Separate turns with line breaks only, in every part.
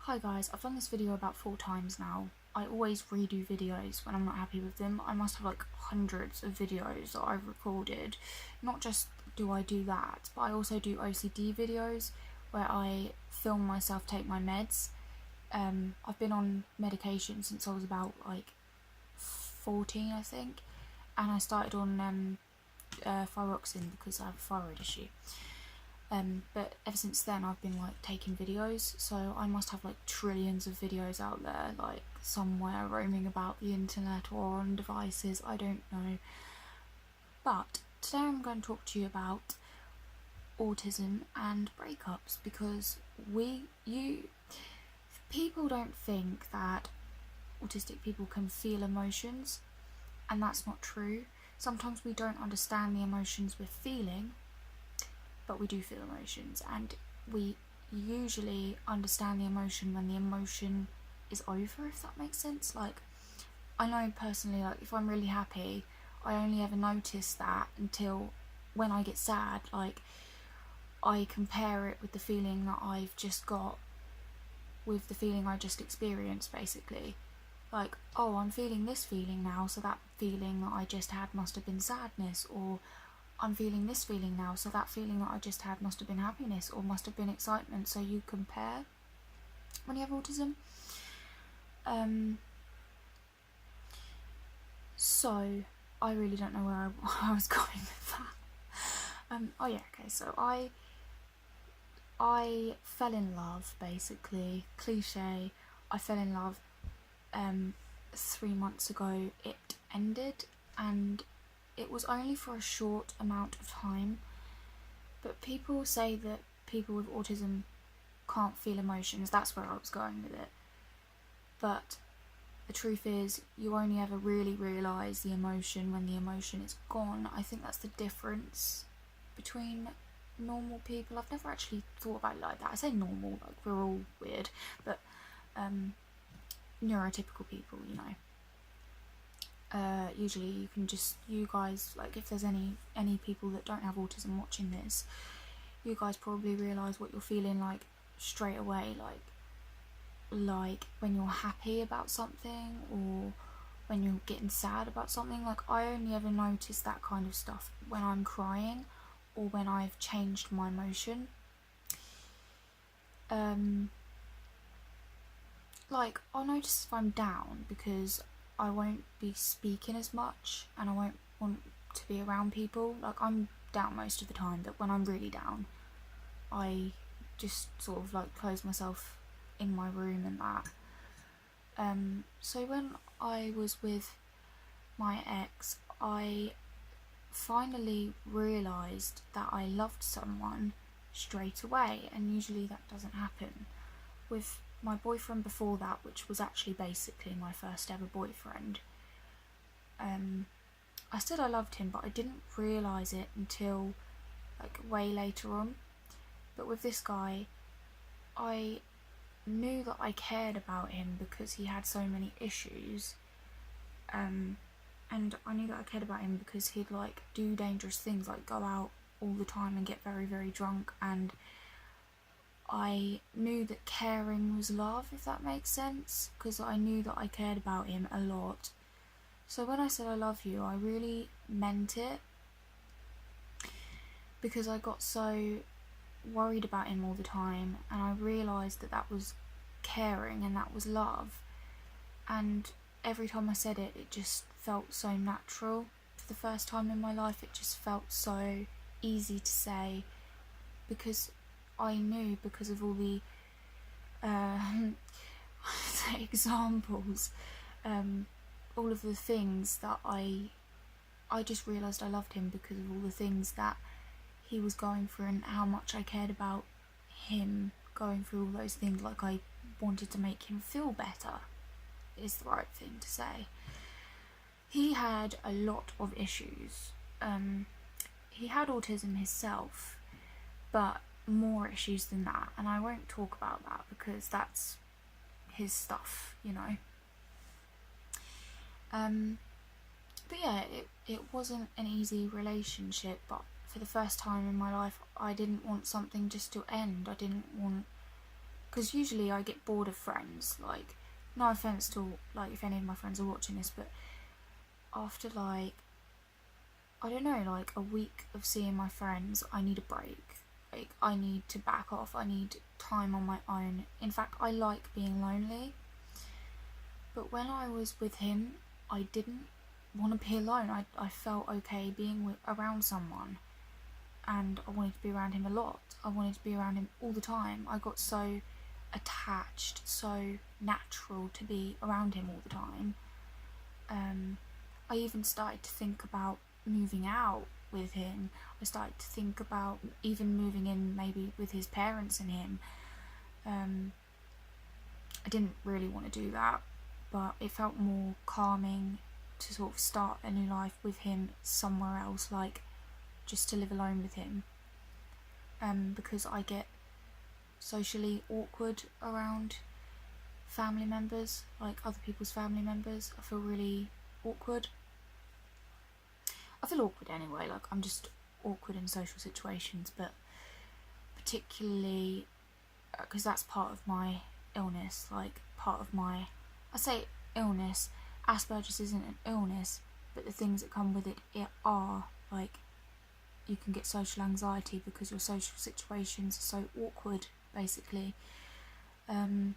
Hi guys, I've done this video about 4 times now. I always redo videos when I'm not happy with them. I must have like hundreds of videos that I've recorded. Not just do I do that, but I also do OCD videos where I film myself take my meds. I've been on medication since I was about like 14 I think, and I started on thyroxine because I have a thyroid issue. But ever since then I've been like taking videos, so I must have like trillions of videos out there, like somewhere roaming about the internet or on devices, I don't know. But today I'm going to talk to you about autism and breakups, because people don't think that autistic people can feel emotions, and that's not true. Sometimes we don't understand the emotions we're feeling, but we do feel emotions, and we usually understand the emotion when the emotion is over, if that makes sense. Like, I know personally, like if I'm really happy, I only ever notice that until when I get sad. Like, I compare it with the feeling that I've just got with the feeling I just experienced, basically. Like, oh, I'm feeling this feeling now, so that feeling that I just had must have been sadness, or I'm feeling this feeling now, so that feeling that I just had must have been happiness or must have been excitement. So you compare when you have autism. So I really don't know where I was going with that. Oh yeah, okay, so I fell in love, basically. Cliche. I fell in love 3 months ago. It ended, and it was only for a short amount of time, but people say that people with autism can't feel emotions. That's where I was going with it. But the truth is, you only ever really realise the emotion when the emotion is gone. I think that's the difference between normal people. I've never actually thought about it like that. I say normal, like we're all weird, but neurotypical people, you know. Usually you can just, you guys, like if there's any people that don't have autism watching this, you guys probably realise what you're feeling like straight away, like when you're happy about something or when you're getting sad about something. Like, I only ever notice that kind of stuff when I'm crying or when I've changed my emotion. Like, I'll notice if I'm down because I won't be speaking as much and I won't want to be around people. Like, I'm down most of the time, but when I'm really down, I just sort of like close myself in my room and that. So when I was with my ex, I finally realised that I loved someone straight away, and usually that doesn't happen. With my boyfriend before that, which was actually basically my first ever boyfriend, I said I loved him, but I didn't realise it until like way later on. But with this guy, I knew that I cared about him because he had so many issues, and I knew that I cared about him because he'd like do dangerous things, like go out all the time and get very, very drunk, and I knew that caring was love, if that makes sense, because I knew that I cared about him a lot. So when I said I love you, I really meant it, because I got so worried about him all the time, and I realised that that was caring and that was love. And every time I said it, it just felt so natural. For the first time in my life, it just felt so easy to say, because I knew, because of all the examples, all of the things that I just realised I loved him because of all the things that he was going through and how much I cared about him going through all those things. Like, I wanted to make him feel better, is the right thing to say. He had a lot of issues. He had autism himself, but more issues than that, and I won't talk about that because that's his stuff, you know. But yeah, it wasn't an easy relationship, but for the first time in my life, I didn't want something just to end. I didn't want because usually I get bored of friends. Like, no offense to like if any of my friends are watching this, but after like, I don't know, like a week of seeing my friends, I need a break. Like, I need to back off. I need time on my own. In fact, I like being lonely. But when I was with him, I didn't want to be alone. I felt okay being around someone, and I wanted to be around him a lot. I wanted to be around him all the time. I got so attached, so natural to be around him all the time. I even started to think about moving out with him. I started to think about even moving in maybe with his parents and him. I didn't really want to do that, but it felt more calming to sort of start a new life with him somewhere else, like just to live alone with him, because I get socially awkward around family members, like other people's family members. I feel really awkward. I feel awkward anyway, like I'm just awkward in social situations, but particularly because that's part of my illness, like part of my, I say illness, Asperger's isn't an illness, but the things that come with it are, like, you can get social anxiety because your social situations are so awkward, basically. I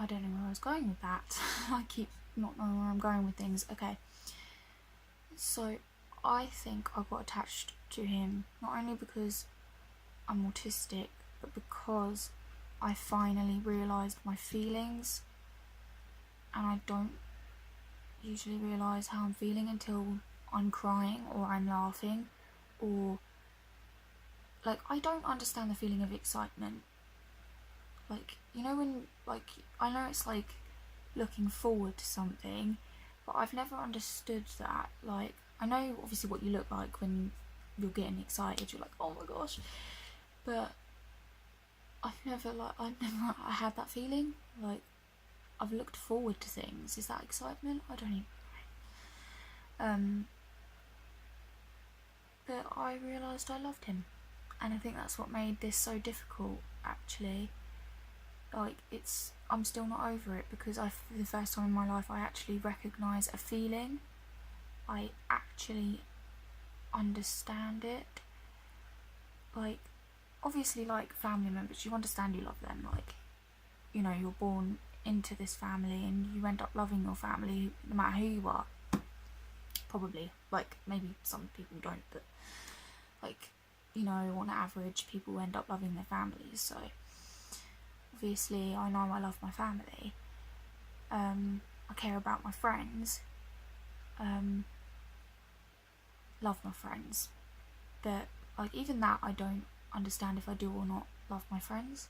don't know where I was going with that. I keep not knowing where I'm going with things. Okay, so I think I got attached to him not only because I'm autistic, but because I finally realised my feelings, and I don't usually realise how I'm feeling until I'm crying or I'm laughing, or like I don't understand the feeling of excitement. Like, you know, when, like, I know it's like looking forward to something, but I've never understood that. Like, I know obviously what you look like when you're getting excited, you're like, oh my gosh, but I had that feeling. Like, I've looked forward to things. Is that excitement? I don't even know. But I realised I loved him, and I think that's what made this so difficult, actually. Like, I'm still not over it, because for the first time in my life, I actually recognise a feeling. I actually understand it. Like, obviously, like, family members, you understand you love them. Like, you know, you're born into this family and you end up loving your family no matter who you are. Probably. Like, maybe some people don't, but, like, you know, on average, people end up loving their families, so obviously I know I love my family. I care about my friends. Love my friends. But, like, even that I don't understand if I do or not love my friends.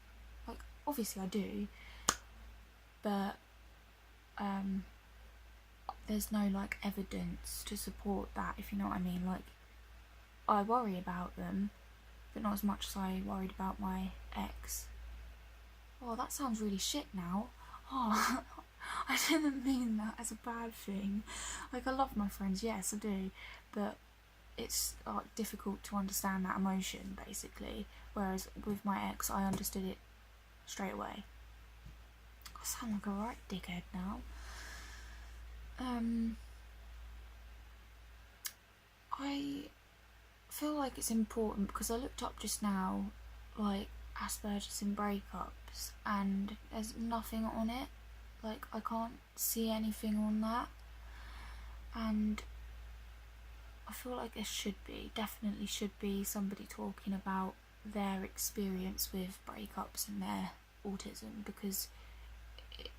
Like, obviously I do, but there's no, like, evidence to support that, if you know what I mean. Like, I worry about them, but not as much as I worried about my ex. Oh, that sounds really shit now. Oh, I didn't mean that as a bad thing. Like, I love my friends, yes I do, but it's difficult to understand that emotion, basically, whereas with my ex I understood it straight away. I sound like a right dickhead now. I feel like it's important because I looked up just now, like, Asperger's and breakups, and there's nothing on it. Like, I can't see anything on that, and I feel like there definitely should be somebody talking about their experience with breakups and their autism, because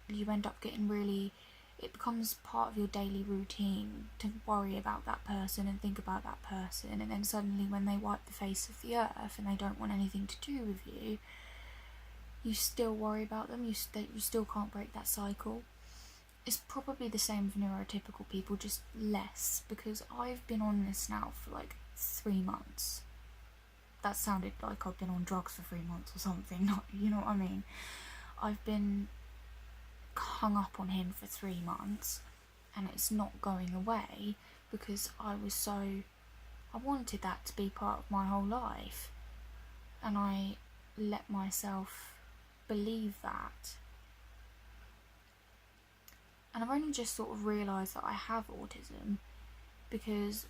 you end up getting really, it becomes part of your daily routine to worry about that person and think about that person, and then suddenly when they wipe the face of the earth and they don't want anything to do with you, you still worry about them. You still can't break that cycle. It's probably the same with neurotypical people, just less, because I've been on this now for like 3 months. That sounded like I've been on drugs for 3 months or something, not, you know what I mean. I've been hung up on him for 3 months, and it's not going away because I wanted that to be part of my whole life, and I let myself believe that. And I've only just sort of realised that I have autism because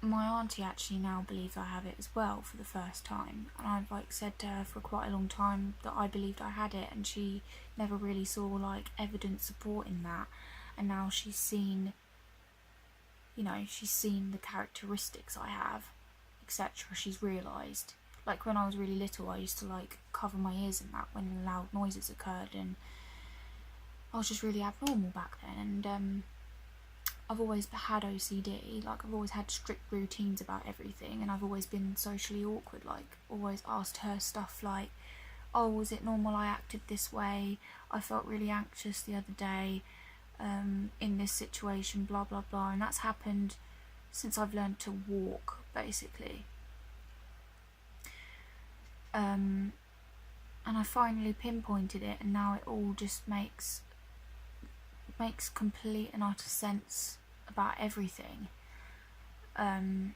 my auntie actually now believes I have it as well for the first time, and I've like said to her for quite a long time that I believed I had it, and she never really saw like evidence supporting that. And now she's seen, you know, she's seen the characteristics I have, etc. She's realised, like when I was really little, I used to like cover my ears and that when loud noises occurred, and I was just really abnormal back then. And I've always had OCD, like I've always had strict routines about everything, and I've always been socially awkward, like always asked her stuff like, oh, was it normal I acted this way? I felt really anxious the other day in this situation, blah blah blah. And that's happened since I've learned to walk, basically. And I finally pinpointed it, and now it all just makes complete and utter sense about everything. And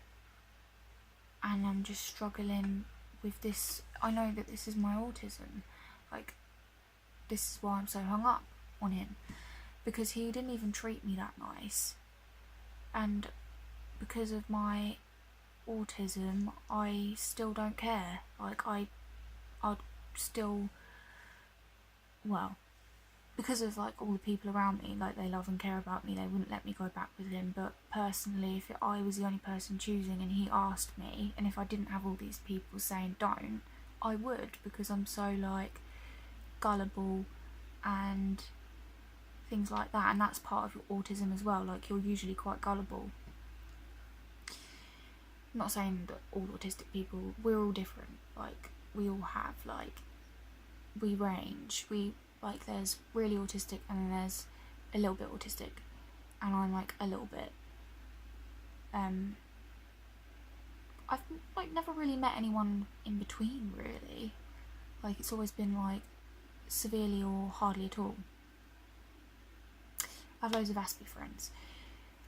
I'm just struggling with this. I know that this is my autism, like this is why I'm so hung up on him, because he didn't even treat me that nice, and because of my autism I still don't care. Like I'd still, well, because of like all the people around me, like they love and care about me, they wouldn't let me go back with him. But personally, if I was the only person choosing and he asked me, and if I didn't have all these people saying don't, I would, because I'm so like gullible and things like that. And that's part of your autism as well, like you're usually quite gullible. I'm not saying that all autistic people, we're all different, like we all have, like we range, we like there's really autistic and then there's a little bit autistic, and I'm like a little bit. I've like never really met anyone in between really, like it's always been like severely or hardly at all. I have loads of Aspie friends.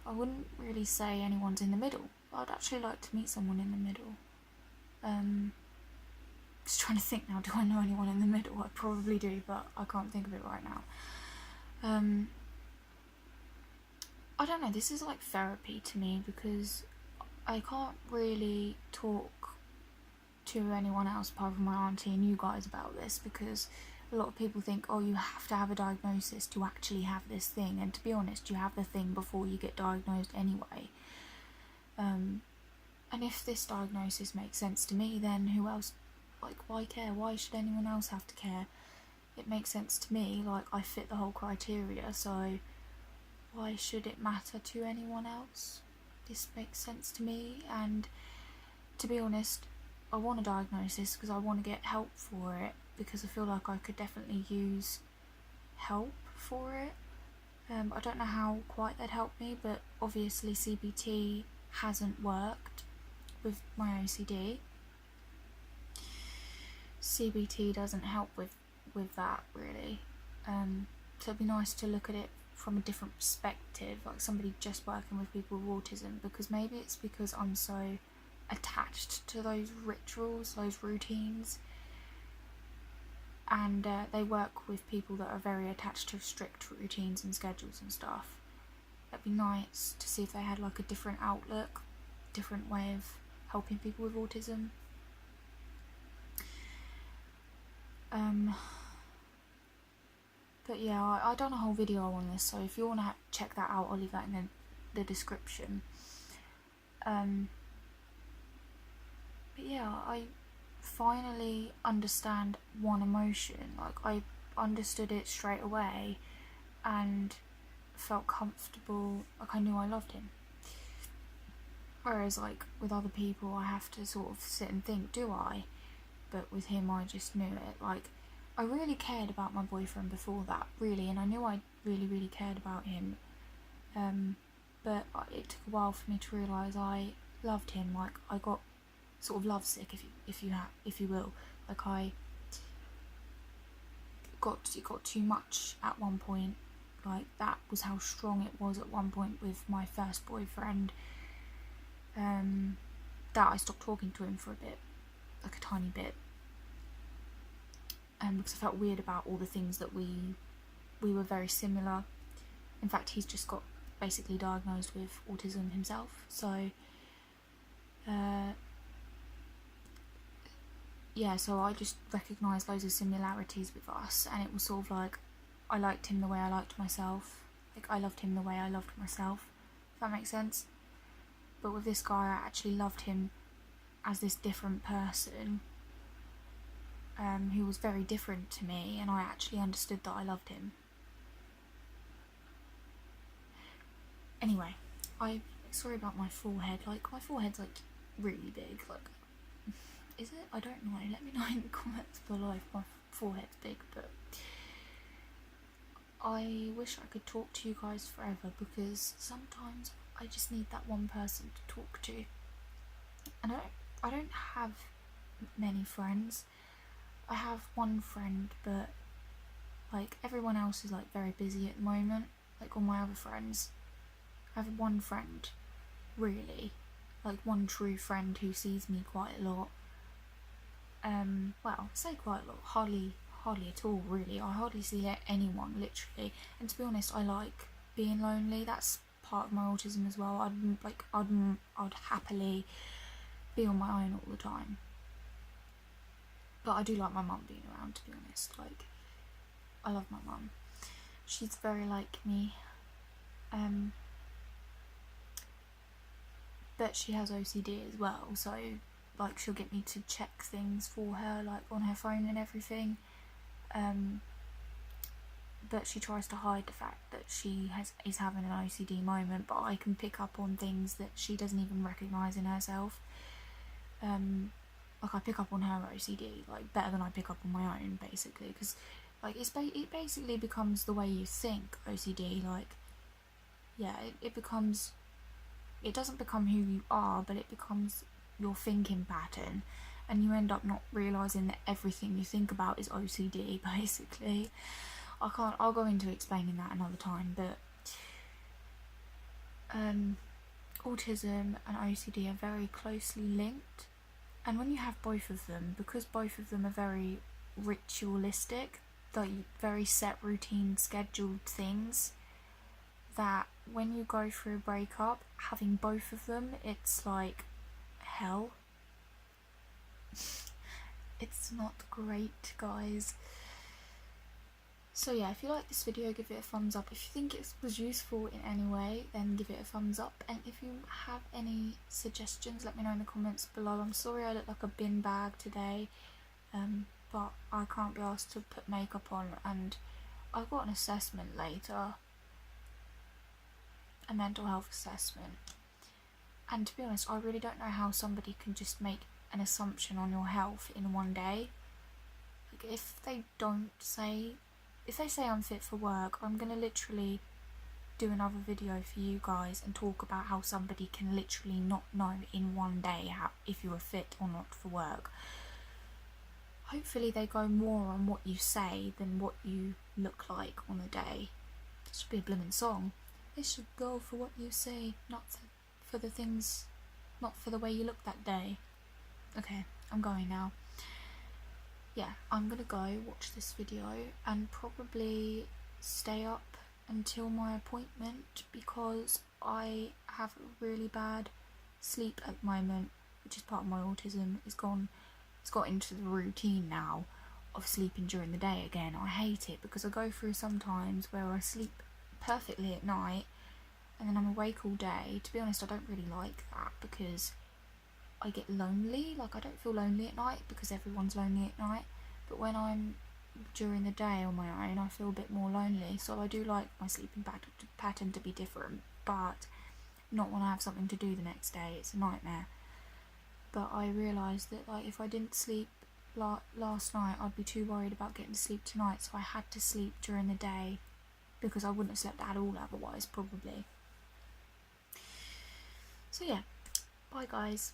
I wouldn't really say anyone's in the middle. I'd actually like to meet someone in the middle. Just trying to think now, do I know anyone in the middle? I probably do, but I can't think of it right now. I don't know, this is like therapy to me, because I can't really talk to anyone else apart from my auntie and you guys about this, because a lot of people think, oh, you have to have a diagnosis to actually have this thing, and to be honest, you have the thing before you get diagnosed anyway. And if this diagnosis makes sense to me, then who else, like why care? Why should anyone else have to care? It makes sense to me, like I fit the whole criteria, so why should it matter to anyone else? This makes sense to me, and to be honest, I want a diagnosis because I want to get help for it, because I feel like I could definitely use help for it. I don't know how quite that'd help me, but obviously CBT hasn't worked with my OCD. CBT doesn't help with that really. So it'd be nice to look at it from a different perspective, like somebody just working with people with autism, because maybe it's because I'm so attached to those rituals, those routines, and they work with people that are very attached to strict routines and schedules and stuff. It'd be nice to see if they had like a different outlook, different way of helping people with autism. But yeah, I done a whole video on this, so if you want to check that out, I'll leave that in the description. But yeah, I finally understand one emotion. Like I understood it straight away and felt comfortable, like I knew I loved him. Whereas like with other people I have to sort of sit and think, do I? But with him I just knew it. Like I really cared about my boyfriend before that, really, and I knew I really cared about him. But it took a while for me to realise I loved him. Like I got sort of lovesick, if you will. Like it got too much at one point. Like that was how strong it was at one point with my first boyfriend. That I stopped talking to him for a bit, like a tiny bit. because I felt weird about all the things that we were very similar. In fact, he's just got basically diagnosed with autism himself, so yeah, so I just recognised loads of similarities with us, and it was sort of like I liked him the way I liked myself. Like, I loved him the way I loved myself, if that makes sense. But with this guy, I actually loved him as this different person who was very different to me, and I actually understood that I loved him. Anyway, sorry about my forehead. Like, my forehead's like really big. Like, is it? I don't know. Let me know in the comments below if my forehead's big, but I wish I could talk to you guys forever, because sometimes I just need that one person to talk to. And I don't have many friends. I have one friend, but like everyone else is like very busy at the moment. Like all my other friends, I have one friend, really, like one true friend who sees me quite a lot. Well, I say quite a lot, hardly at all, really. I hardly see anyone, literally. And to be honest, I like being lonely. That's part of my autism as well. I'd happily be on my own all the time. But I do like my mum being around, to be honest. Like, I love my mum. She's very like me. But she has OCD as well, so like she'll get me to check things for her, like on her phone and everything. But she tries to hide the fact that she is having an OCD moment, but I can pick up on things that she doesn't even recognise in herself. Like, I pick up on her OCD like better than I pick up on my own, basically, because like it basically becomes the way you think. OCD, like, yeah, it doesn't become who you are, but it becomes your thinking pattern, and you end up not realising that everything you think about is OCD, basically. I'll go into explaining that another time, but autism and OCD are very closely linked, and when you have both of them, because both of them are very ritualistic, like very set routine scheduled things, that when you go through a breakup, having both of them, it's like hell. It's not great, guys. So yeah, if you like this video, give it a thumbs up. If you think it was useful in any way, then give it a thumbs up. And if you have any suggestions, let me know in the comments below. I'm sorry I look like a bin bag today, but I can't be asked to put makeup on, and I've got an assessment later, a mental health assessment. And to be honest, I really don't know how somebody can just make an assumption on your health in one day. Like, if they say I'm fit for work, I'm gonna literally do another video for you guys and talk about how somebody can literally not know in one day if you are fit or not for work. Hopefully they go more on what you say than what you look like on the day. This should be a blooming song. They should go for what you say, not for the things, not for the way you look that day. Okay, I'm going now. Yeah, I'm gonna go watch this video and probably stay up until my appointment, because I have really bad sleep at the moment, which is part of my autism. It's got into the routine now of sleeping during the day again. I hate it, because I go through sometimes where I sleep perfectly at night and then I'm awake all day. To be honest, I don't really like that, because I get lonely. Like, I don't feel lonely at night because everyone's lonely at night, but when I'm during the day on my own, I feel a bit more lonely. So I do like my sleeping pattern to be different, but not when I have something to do the next day. It's a nightmare. But I realised that, like, if I didn't sleep last night, I'd be too worried about getting to sleep tonight, so I had to sleep during the day, because I wouldn't have slept at all otherwise, probably. So yeah, bye guys.